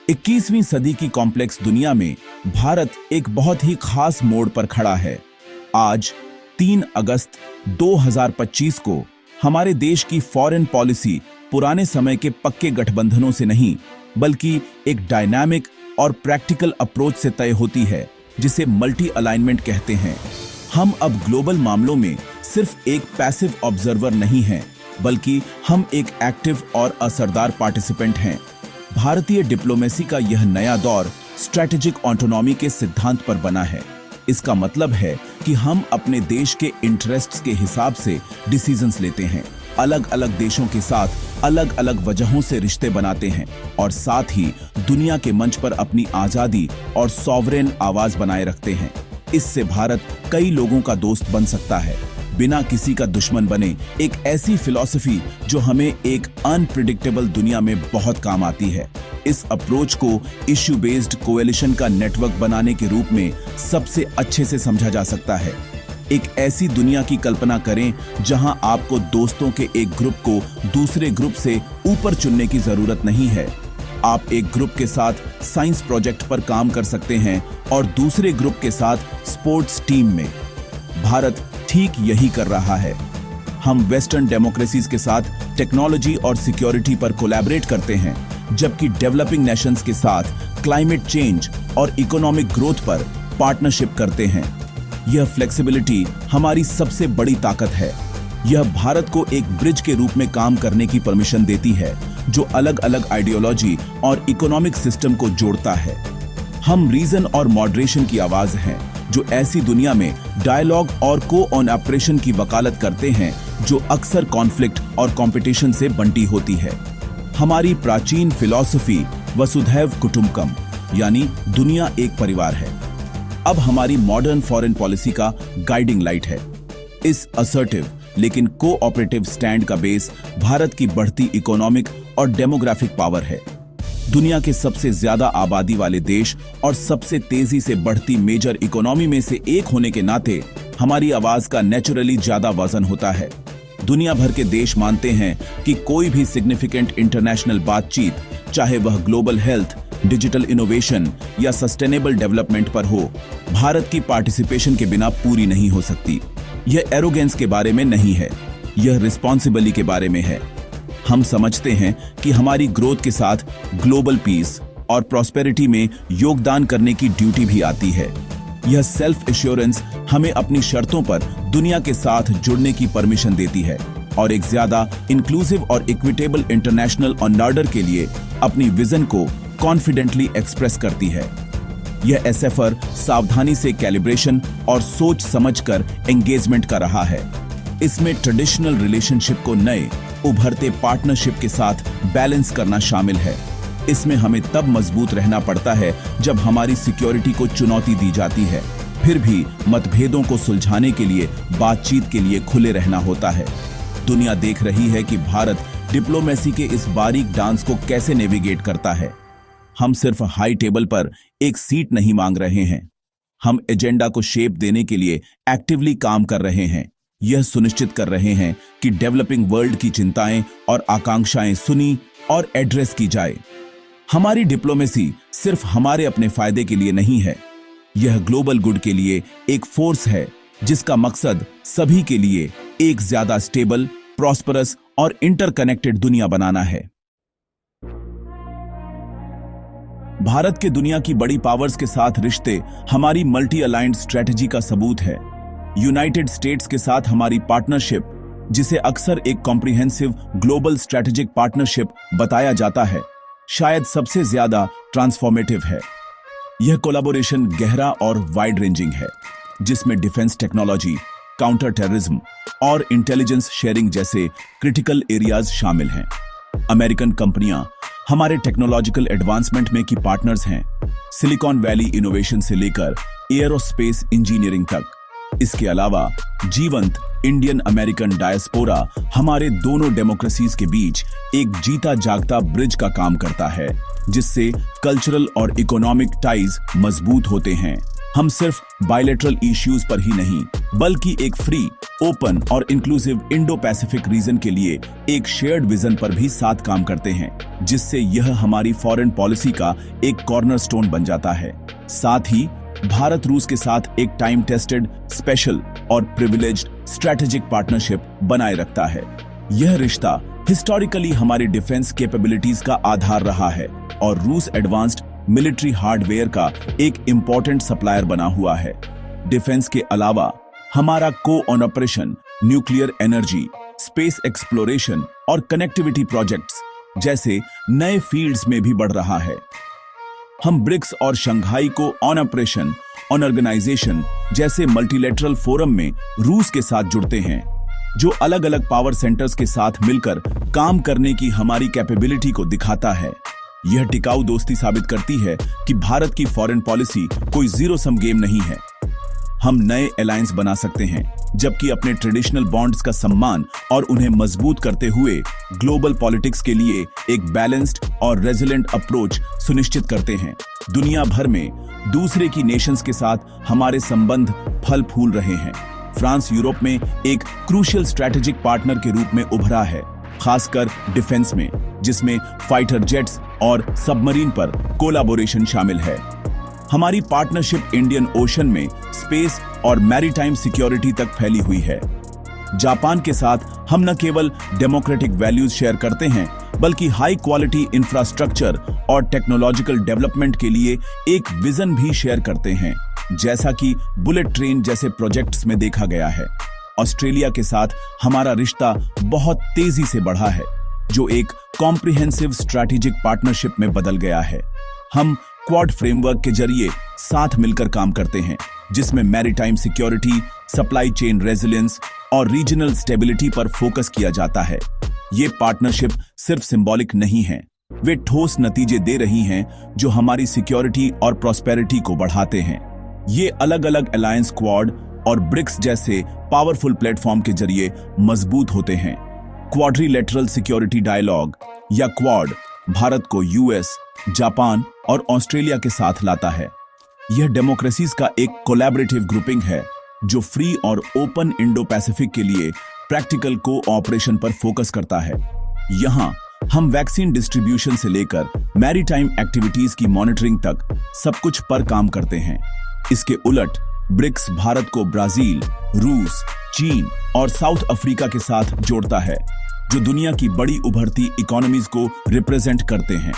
21वीं सदी की कॉम्प्लेक्स दुनिया में भारत एक बहुत ही खास मोड़ पर खड़ा है। आज 3 अगस्त 2025 को हमारे देश की फॉरेन पॉलिसी पुराने समय के पक्के गठबंधनों से नहीं, बल्कि एक डायनामिक और प्रैक्टिकल अप्रोच से तय होती है, जिसे मल्टी अलाइनमेंट कहते हैं। हम अब ग्लोबल मामलों में सिर्फ एक पैसिव ऑब्जर्वर नहीं हैं, बल्कि हम एक एक्टिव और असरदार पार्टिसिपेंट हैं। भारतीय डिप्लोमेसी का यह नया दौर स्ट्रैटेजिक ऑटोनॉमी के सिद्धांत पर बना है। इसका मतलब है कि हम अपने देश के इंटरेस्ट्स के हिसाब से डिसीजंस लेते हैं, अलग अलग देशों के साथ अलग अलग वजहों से रिश्ते बनाते हैं और साथ ही दुनिया के मंच पर अपनी आजादी और सॉवरेन आवाज बनाए रखते हैं। इससे भारत कई लोगों का दोस्त बन सकता है, बिना किसी का दुश्मन बने। एक ऐसी फिलॉसफी जो हमें एक अनप्रिडिक्टेबल दुनिया में बहुत काम आती है। इस अप्रोच को इश्यू बेस्ड कोएलिशन का नेटवर्क बनाने के रूप में सबसे अच्छे से समझा जा सकता है। एक ऐसी दुनिया की कल्पना करें जहां आपको दोस्तों के एक ग्रुप को दूसरे ग्रुप से ऊपर चुनने की जरूरत नहीं है। आप एक ग्रुप के साथ साइंस प्रोजेक्ट पर काम कर सकते हैं और दूसरे ग्रुप के साथ स्पोर्ट्स टीम में। भारत ठीक यही कर रहा है। हम वेस्टर्न डेमोक्रेसीज के साथ टेक्नोलॉजी और सिक्योरिटी पर कोलैबोरेट करते हैं, जबकि डेवलपिंग नेशंस के साथ क्लाइमेट चेंज और इकोनॉमिक ग्रोथ पर पार्टनरशिप करते हैं। यह फ्लेक्सिबिलिटी हमारी सबसे बड़ी ताकत है। यह भारत को एक ब्रिज के रूप में काम करने की परमिशन देती है, जो अलग अलग आइडियोलॉजी और इकोनॉमिक सिस्टम को जोड़ता है। हम रीजन और मॉडरेशन की आवाज हैं, जो ऐसी दुनिया में डायलॉग और कोऑपरेशन की वकालत करते हैं जो अक्सर कॉन्फ्लिक्ट और कंपटीशन से बंटी होती है। हमारी प्राचीन फिलॉसफी वसुधैव कुटुंबकम यानी दुनिया एक परिवार है, अब हमारी मॉडर्न फॉरेन पॉलिसी का गाइडिंग लाइट है। इस असर्टिव लेकिन कोऑपरेटिव स्टैंड का बेस भारत की बढ़ती इकोनॉमिक और डेमोग्राफिक पावर है। दुनिया के सबसे ज्यादा आबादी वाले देश और सबसे तेजी से बढ़ती मेजर इकोनॉमी में से एक होने के नाते हमारी आवाज का नेचुरली ज्यादा वजन होता है। दुनिया भर के देश मानते हैं कि कोई भी सिग्निफिकेंट इंटरनेशनल बातचीत, चाहे वह ग्लोबल हेल्थ, डिजिटल इनोवेशन या सस्टेनेबल डेवलपमेंट पर हो, भारत की पार्टिसिपेशन के बिना पूरी नहीं हो सकती। यह एरोगेंस के बारे में नहीं है, यह रिस्पॉन्सिबिलिटी के बारे में है। हम समझते हैं कि हमारी ग्रोथ के साथ ग्लोबल पीस और प्रॉस्पेरिटी में योगदान करने की ड्यूटी भी आती है। यह सेल्फ एश्योरेंस हमें अपनी शर्तों पर दुनिया के साथ जुड़ने की परमिशन देती है और एक ज्यादा इंक्लूसिव और इक्विटेबल इंटरनेशनल ऑर्डर के लिए अपनी विजन को कॉन्फिडेंटली एक्सप्रेस करती है। यह एसएफआर सावधानी से कैलिब्रेशन और सोच समझकर एंगेजमेंट का रहा है। इसमें ट्रेडिशनल रिलेशनशिप को नए उभरते पार्टनरशिप के साथ बैलेंस करना शामिल है। इसमें हमें तब मजबूत रहना पड़ता है जब हमारी सिक्योरिटी को चुनौती दी जाती है, फिर भी मतभेदों को सुलझाने के लिए बातचीत के लिए खुले रहना होता है। दुनिया देख रही है कि भारत डिप्लोमेसी के इस बारीक डांस को कैसे नेविगेट करता है। हम सिर्फ हाई टेबल पर एक सीट नहीं मांग रहे हैं, हम एजेंडा को शेप देने के लिए एक्टिवली काम कर रहे हैं। यह सुनिश्चित कर रहे हैं कि डेवलपिंग वर्ल्ड की चिंताएं और आकांक्षाएं सुनी और एड्रेस की जाए। हमारी डिप्लोमेसी सिर्फ हमारे अपने फायदे के लिए नहीं है, यह ग्लोबल गुड के लिए एक फोर्स है, जिसका मकसद सभी के लिए एक ज्यादा स्टेबल, प्रॉस्परस और इंटरकनेक्टेड दुनिया बनाना है। भारत के दुनिया की बड़ी पावर्स के साथ रिश्ते हमारी मल्टी अलाइंड स्ट्रेटजी का सबूत है। यूनाइटेड स्टेट्स के साथ हमारी पार्टनरशिप, जिसे अक्सर एक कॉम्प्रिहेंसिव ग्लोबल स्ट्रेटेजिक पार्टनरशिप बताया जाता है, शायद सबसे ज्यादा ट्रांसफॉर्मेटिव है। यह कोलैबोरेशन गहरा और वाइड रेंजिंग है, जिसमें डिफेंस टेक्नोलॉजी, काउंटर टेररिज्म और इंटेलिजेंस शेयरिंग जैसे क्रिटिकल एरियाज शामिल हैं। अमेरिकन कंपनियां हमारे टेक्नोलॉजिकल एडवांसमेंट में की पार्टनर्स हैं, सिलिकॉन वैली इनोवेशन से लेकर एयरोस्पेस इंजीनियरिंग तक। इसके अलावा जीवंत इंडियन अमेरिकन डायस्पोरा हमारे दोनों डेमोक्रेसीज के बीच एक जीता जागता ब्रिज का काम करता है, जिससे कल्चरल और इकोनॉमिक टाइज मजबूत होते हैं। हम सिर्फ बायलैटरल इश्यूज पर ही नहीं बल्कि एक फ्री, ओपन और इंक्लूसिव इंडो पैसिफिक रीजन के लिए एक शेयर्ड विजन पर भी साथ काम करते हैं, जिससे यह हमारी फॉरेन पॉलिसी का एक कॉर्नरस्टोन बन जाता है। साथ ही भारत रूस के साथ एक टाइम टेस्टेड, स्पेशल और प्रिविलेज्ड स्ट्रैटेजिक पार्टनरशिप बनाए रखता है। यह रिश्ता हिस्टोरिकली हमारी डिफेंस कैपेबिलिटीज का आधार रहा है और रूस एडवांस्ड मिलिट्री हार्डवेयर का एक इंपॉर्टेंट सप्लायर बना हुआ है। डिफेंस के अलावा हमारा cooperation, nuclear energy, space exploration और कनेक्टिविटी प्रोजेक्ट्स जैसे नए फील्ड्स में भी बढ़ रहा है। हम ब्रिक्स और शंघाई को ऑन ऑपरेशन ऑन ऑर्गेनाइजेशन जैसे मल्टीलेटरल फोरम में रूस के साथ जुड़ते हैं, जो अलग अलग पावर सेंटर्स के साथ मिलकर काम करने की हमारी कैपेबिलिटी को दिखाता है। यह टिकाऊ दोस्ती साबित करती है कि भारत की फॉरेन पॉलिसी कोई जीरो सम गेम नहीं है। हम नए अलायंस बना सकते हैं, जबकि अपने ट्रेडिशनल बॉन्ड्स का सम्मान और उन्हें मजबूत करते हुए ग्लोबल पॉलिटिक्स के लिए एक बैलेंस्ड और रेजिलेंट अप्रोच सुनिश्चित करते हैं। दुनिया भर में दूसरे की नेशंस के साथ हमारे संबंध फल फूल रहे हैं। फ्रांस यूरोप में एक क्रूशियल स्ट्रैटेजिक पार्टनर के रूप में उभरा है, खासकर डिफेंस में, जिसमें फाइटर जेट्स और सबमरीन पर कोलैबोरेशन शामिल है। हमारी पार्टनरशिप इंडियन ओशन में स्पेस और मैरीटाइम सिक्योरिटी तक फैली हुई है। जापान के साथ हम न केवल डेमोक्रेटिक वैल्यूज शेयर करते हैं, बल्कि हाई क्वालिटी इंफ्रास्ट्रक्चर और टेक्नोलॉजिकल डेवलपमेंट के लिए एक विजन भी शेयर करते हैं, जैसा कि बुलेट ट्रेन जैसे प्रोजेक्ट्स में देखा गया है। ऑस्ट्रेलिया के साथ हमारा रिश्ता बहुत तेजी से बढ़ा है, जो एक कॉम्प्रिहेंसिव स्ट्रैटेजिक पार्टनरशिप में बदल गया है। हम क्वाड फ्रेमवर्क के जरिए साथ मिलकर काम करते हैं, जिसमें maritime security, supply chain resilience और रीजनल स्टेबिलिटी पर फोकस किया जाता है। ये पार्टनरशिप सिर्फ सिंबॉलिक नहीं है, वे ठोस नतीजे दे रही हैं जो हमारी सिक्योरिटी और प्रॉस्पेरिटी को बढ़ाते हैं। ये अलग अलग अलायंस क्वाड और ब्रिक्स जैसे पावरफुल प्लेटफॉर्म के जरिए मजबूत होते हैं। क्वाड्रिलेटरल सिक्योरिटी डायलॉग या क्वाड भारत को यूएस, जापान और ऑस्ट्रेलिया के साथ लाता है। यह डेमोक्रेसीज का एक कोलैबोरेटिव ग्रुपिंग है जो फ्री और ओपन इंडो पैसिफिक के लिए प्रैक्टिकल कोऑपरेशन पर फोकस करता है। यहाँ हम वैक्सीन डिस्ट्रीब्यूशन से लेकर मैरीटाइम एक्टिविटीज की मॉनिटरिंग तक सब कुछ पर काम करते हैं। इसके उलट ब्रिक्स भारत को ब्राजील, रूस, चीन और साउथ अफ्रीका के साथ जोड़ता है, जो दुनिया की बड़ी उभरती इकोनॉमीज को रिप्रेजेंट करते हैं।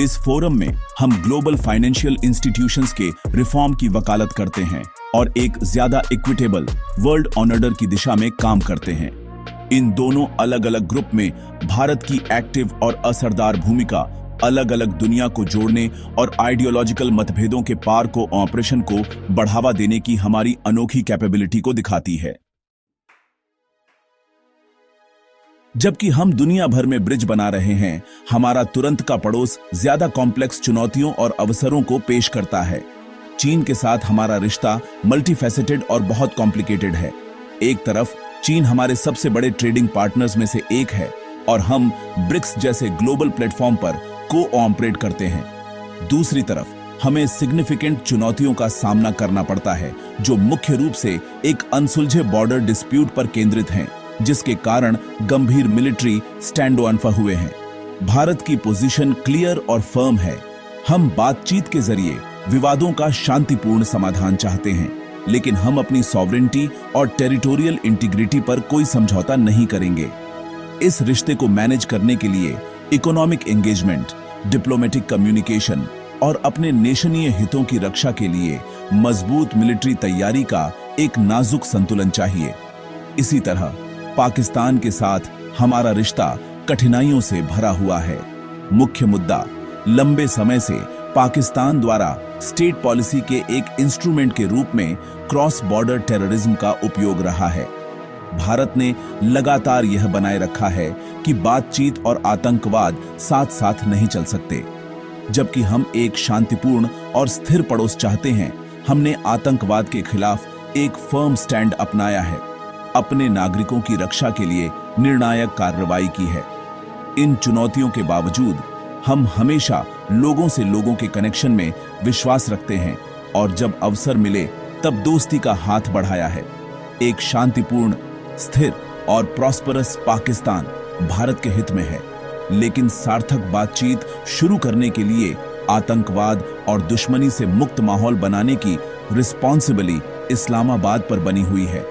इस फोरम में हम ग्लोबल फाइनेंशियल इंस्टीट्यूशंस के रिफॉर्म की वकालत करते हैं और एक ज्यादा इक्विटेबल वर्ल्ड ऑर्डर की दिशा में काम करते हैं। इन दोनों अलग अलग ग्रुप में भारत की एक्टिव और असरदार भूमिका अलग अलग दुनिया को जोड़ने और आइडियोलॉजिकल मतभेदों के पार को ऑपरेशन को बढ़ावा देने की हमारी अनोखी कैपेबिलिटी को दिखाती है। जबकि हम दुनिया भर में ब्रिज बना रहे हैं, हमारा तुरंत का पड़ोस ज्यादा कॉम्प्लेक्स चुनौतियों और अवसरों को पेश करता है। चीन के साथ हमारा रिश्ता मल्टीफेसेटेड और बहुत कॉम्प्लिकेटेड है। एक तरफ चीन हमारे सबसे बड़े ट्रेडिंग पार्टनर्स में से एक है और हम ब्रिक्स जैसे ग्लोबल प्लेटफॉर्म पर को-ऑपरेट करते हैं। दूसरी तरफ हमें सिग्निफिकेंट चुनौतियों का सामना करना पड़ता है, जो मुख्य रूप से एक अनसुलझे बॉर्डर डिस्प्यूट पर केंद्रित हैं, जिसके कारण गंभीर मिलिट्री स्टैंड ऑन हुए हैं। भारत की पोजीशन क्लियर और फर्म है। हम बातचीत के जरिए विवादों का शांतिपूर्ण समाधान चाहते हैं, लेकिन हम अपनी सॉवरेनिटी और टेरिटोरियल इंटीग्रिटी पर कोई समझौता नहीं करेंगे। इस रिश्ते को मैनेज करने के लिए इकोनॉमिक एंगेजमेंट, डिप्लोमेटिक कम्युनिकेशन और अपने नेशनीय हितों की रक्षा के लिए मजबूत मिलिट्री तैयारी का एक नाजुक संतुलन चाहिए। इसी तरह पाकिस्तान के साथ हमारा रिश्ता कठिनाइयों से भरा हुआ है। मुख्य मुद्दा लंबे समय से पाकिस्तान द्वारा स्टेट पॉलिसी के एक इंस्ट्रूमेंट के रूप में क्रॉस बॉर्डर टेररिज्म का उपयोग रहा है। भारत ने लगातार यह बनाए रखा है कि बातचीत और आतंकवाद साथ साथ नहीं चल सकते। जबकि हम एक शांतिपूर्ण और स्थिर पड़ोस चाहते हैं, हमने आतंकवाद के खिलाफ एक फर्म स्टैंड अपनाया है, अपने नागरिकों की रक्षा के लिए निर्णायक कार्रवाई की है। इन चुनौतियों के बावजूद हम हमेशा लोगों से लोगों के कनेक्शन में विश्वास रखते हैं और जब अवसर मिले तब दोस्ती का हाथ बढ़ाया है। एक शांतिपूर्ण, स्थिर और प्रॉस्परस पाकिस्तान भारत के हित में है, लेकिन सार्थक बातचीत शुरू करने के लिए आतंकवाद और दुश्मनी से मुक्त माहौल बनाने की रिस्पॉन्सिबिलिटी इस्लामाबाद पर बनी हुई है।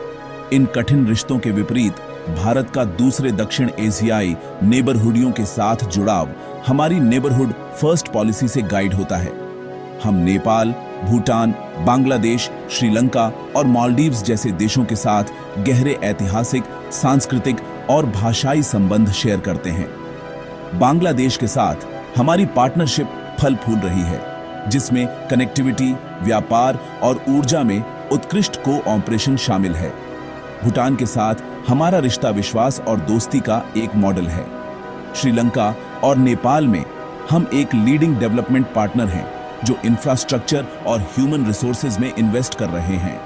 इन कठिन रिश्तों के विपरीत भारत का दूसरे दक्षिण एशियाई नेबरहुडियों के साथ जुड़ाव हमारी नेबरहुड फर्स्ट पॉलिसी से गाइड होता है। हम नेपाल, भूटान, बांग्लादेश, श्रीलंका और मालदीव्स जैसे देशों के साथ गहरे ऐतिहासिक, सांस्कृतिक और भाषाई संबंध शेयर करते हैं। बांग्लादेश के साथ हमारी पार्टनरशिप फल फूल रही है, जिसमें कनेक्टिविटी, व्यापार और ऊर्जा में उत्कृष्ट कोऑपरेशन शामिल है। भूटान के साथ हमारा रिश्ता विश्वास और दोस्ती का एक मॉडल है। श्रीलंका और नेपाल में हम एक लीडिंग डेवलपमेंट पार्टनर हैं, जो इंफ्रास्ट्रक्चर और ह्यूमन रिसोर्सेज में इन्वेस्ट कर रहे हैं।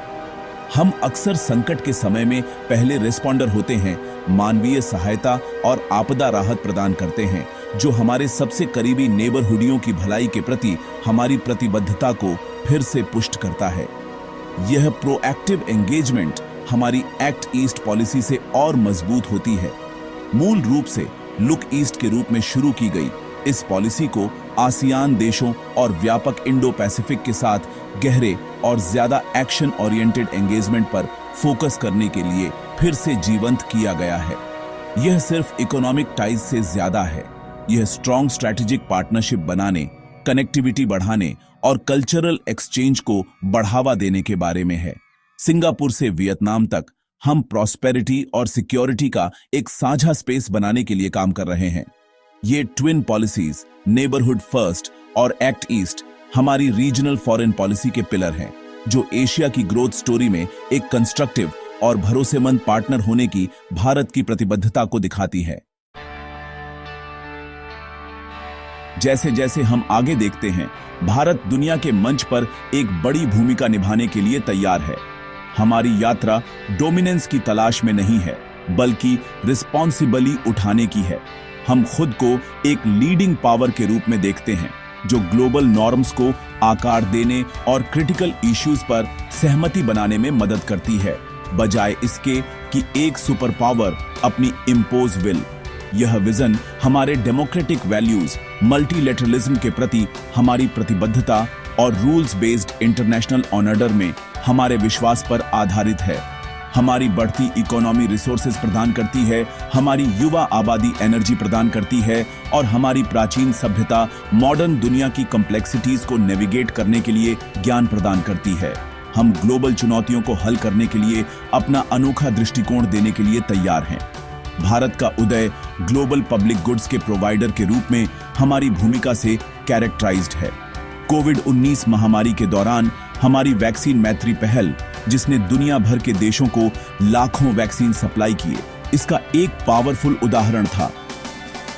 हम अक्सर संकट के समय में पहले रिस्पॉन्डर होते हैं, मानवीय सहायता और आपदा राहत प्रदान करते हैं, जो हमारे सबसे करीबी नेबरहुडियों की भलाई के प्रति हमारी प्रतिबद्धता को फिर से पुष्ट करता है। यह प्रोएक्टिव एंगेजमेंट हमारी एक्ट ईस्ट पॉलिसी से और मजबूत होती है। मूल रूप से लुक ईस्ट के रूप में शुरू की गई इस पॉलिसी को आसियान देशों और व्यापक इंडो पैसिफिक के साथ गहरे और ज्यादा एक्शन ओरिएंटेड एंगेजमेंट पर फोकस करने के लिए फिर से जीवंत किया गया है। यह सिर्फ इकोनॉमिक टाइज से ज्यादा है। यह स्ट्रॉन्ग स्ट्रैटेजिक पार्टनरशिप बनाने, कनेक्टिविटी बढ़ाने और कल्चरल एक्सचेंज को बढ़ावा देने के बारे में है। सिंगापुर से वियतनाम तक हम प्रॉस्पेरिटी और सिक्योरिटी का एक साझा स्पेस बनाने के लिए काम कर रहे हैं। ये ट्विन पॉलिसीज, नेबरहुड फर्स्ट और एक्ट ईस्ट, हमारी रीजनल फॉरेन पॉलिसी के पिलर हैं, जो एशिया की ग्रोथ स्टोरी में एक कंस्ट्रक्टिव और भरोसेमंद पार्टनर होने की भारत की प्रतिबद्धता को दिखाती है। जैसे जैसे हम आगे देखते हैं, भारत दुनिया के मंच पर एक बड़ी भूमिका निभाने के लिए तैयार है। हमारी यात्रा डोमिनेंस की तलाश में नहीं है, बल्कि रिस्पॉन्सिबली उठाने की है। हम खुद को एक लीडिंग पावर के रूप में देखते हैं, जो ग्लोबल नॉर्म्स को आकार देने और क्रिटिकल इश्यूज पर सहमति बनाने में मदद करती है, बजाय इसके कि एक सुपर पावर अपनी इम्पोज विल। यह विजन हमारे डेमोक्रेटिक वैल्यूज, मल्टीलेटरलिज्म के प्रति हमारी प्रतिबद्धता और रूल्स बेस्ड इंटरनेशनल ऑर्डर में हमारे विश्वास पर आधारित है। हमारी बढ़ती इकोनॉमी रिसोर्सेज प्रदान करती है, हमारी युवा आबादी एनर्जी प्रदान करती है और हमारी प्राचीन सभ्यता मॉडर्न दुनिया की कॉम्प्लेक्सिटीज को नेविगेट करने के लिए ज्ञान प्रदान करती है। हम ग्लोबल चुनौतियों को हल करने के लिए अपना अनोखा दृष्टिकोण देने के लिए तैयार हैं। भारत का उदय ग्लोबल पब्लिक गुड्स के प्रोवाइडर के रूप में हमारी भूमिका से कैरेक्टराइज्ड है। कोविड-19 महामारी के दौरान हमारी वैक्सीन मैत्री पहल, जिसने दुनिया भर के देशों को लाखों वैक्सीन सप्लाई किए, इसका एक पावरफुल उदाहरण था।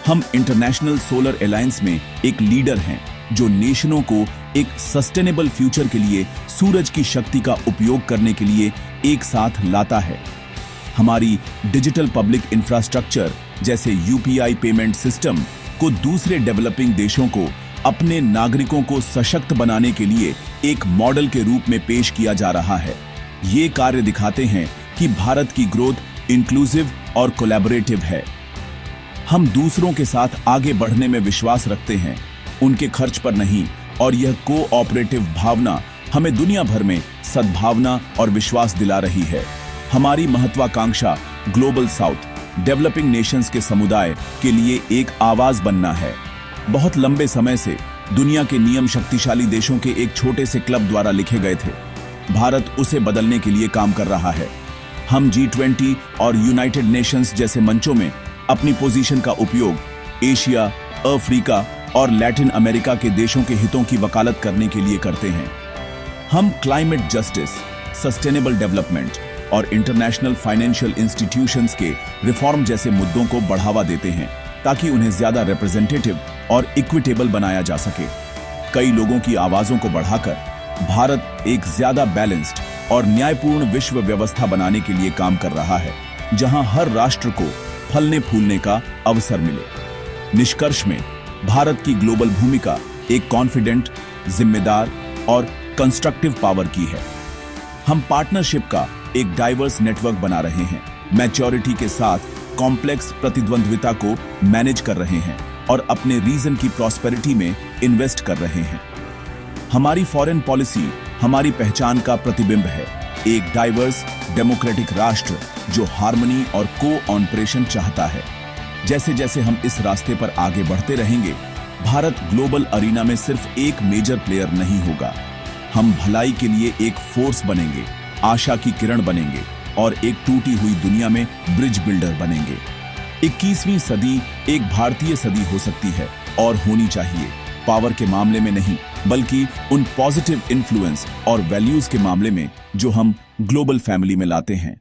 हम इंटरनेशनल सोलर अलायंस में एक लीडर हैं, जो नेशनों को एक सस्टेनेबल फ्यूचर के लिए सूरज की शक्ति का उपयोग करने के लिए एक साथ लाता है। हमारी डिजिटल पब्लिक इंफ्रास्ट्रक्चर जैसे यूपीआई पेमेंट सिस्टम को दूसरे डेवलपिंग देशों को अपने नागरिकों को सशक्त बनाने के लिए एक मॉडल के रूप में पेश किया जा रहा है। ये कार्य दिखाते हैं कि भारत की ग्रोथ इंक्लूसिव और कोलैबोरेटिव है। हम दूसरों के साथ आगे बढ़ने में विश्वास रखते हैं, उनके खर्च पर नहीं, और यह कोऑपरेटिव भावना हमें दुनिया भर में सद्भावना और विश्वास दिला रही है। हमारी महत्वाकांक्षा ग्लोबल साउथ, डेवलपिंग नेशंस के समुदाय के लिए एक आवाज बनना है। बहुत लंबे समय से दुनिया के नियम शक्तिशाली देशों के एक छोटे से क्लब द्वारा लिखे गए थे। भारत उसे बदलने के लिए काम कर रहा है। हम G20 और यूनाइटेड नेशंस जैसे मंचों में अपनी पोजीशन का उपयोग एशिया, अफ्रीका और लैटिन अमेरिका के देशों के हितों की वकालत करने के लिए करते हैं। हम क्लाइमेट जस्टिस, सस्टेनेबल डेवलपमेंट और इंटरनेशनल फाइनेंशियल इंस्टीट्यूशंस के रिफॉर्म जैसे मुद्दों को बढ़ावा देते हैं, ताकि उन्हें ज्यादा रिप्रेजेंटेटिव और इक्विटेबल बनाया जा सके। कई लोगों की आवाजों को बढ़ाकर भारत एक ज्यादा बैलेंस्ड और न्यायपूर्ण विश्व व्यवस्था बनाने के लिए काम कर रहा है, जहां हर राष्ट्र को फलने फूलने का अवसर मिले। निष्कर्ष में भारत की ग्लोबल भूमिका एक कॉन्फिडेंट, जिम्मेदार और कंस्ट्रक्टिव पावर की है। हम पार्टनरशिप का एक डाइवर्स नेटवर्क बना रहे हैं, मैच्योरिटी के साथ कॉम्प्लेक्स प्रतिद्वंद्विता को मैनेज कर रहे हैं और अपने रीजन की प्रॉस्पेरिटी में इन्वेस्ट कर रहे हैं। हमारी फॉरेन पॉलिसी हमारी पहचान का प्रतिबिंब है, एक डाइवर्स डेमोक्रेटिक राष्ट्र जो हार्मनी और कोऑपरेशन चाहता है। जैसे जैसे हम इस रास्ते पर आगे बढ़ते रहेंगे, भारत ग्लोबल अरीना में सिर्फ एक मेजर प्लेयर नहीं होगा, हम भलाई के लिए एक फोर्स बनेंगे, आशा की किरण बनेंगे और एक टूटी हुई दुनिया में ब्रिज बिल्डर बनेंगे। 21वीं सदी एक भारतीय सदी हो सकती है और होनी चाहिए, पावर के मामले में नहीं बल्कि उन पॉजिटिव इन्फ्लुएंस और वैल्यूज के मामले में जो हम ग्लोबल फैमिली में लाते हैं।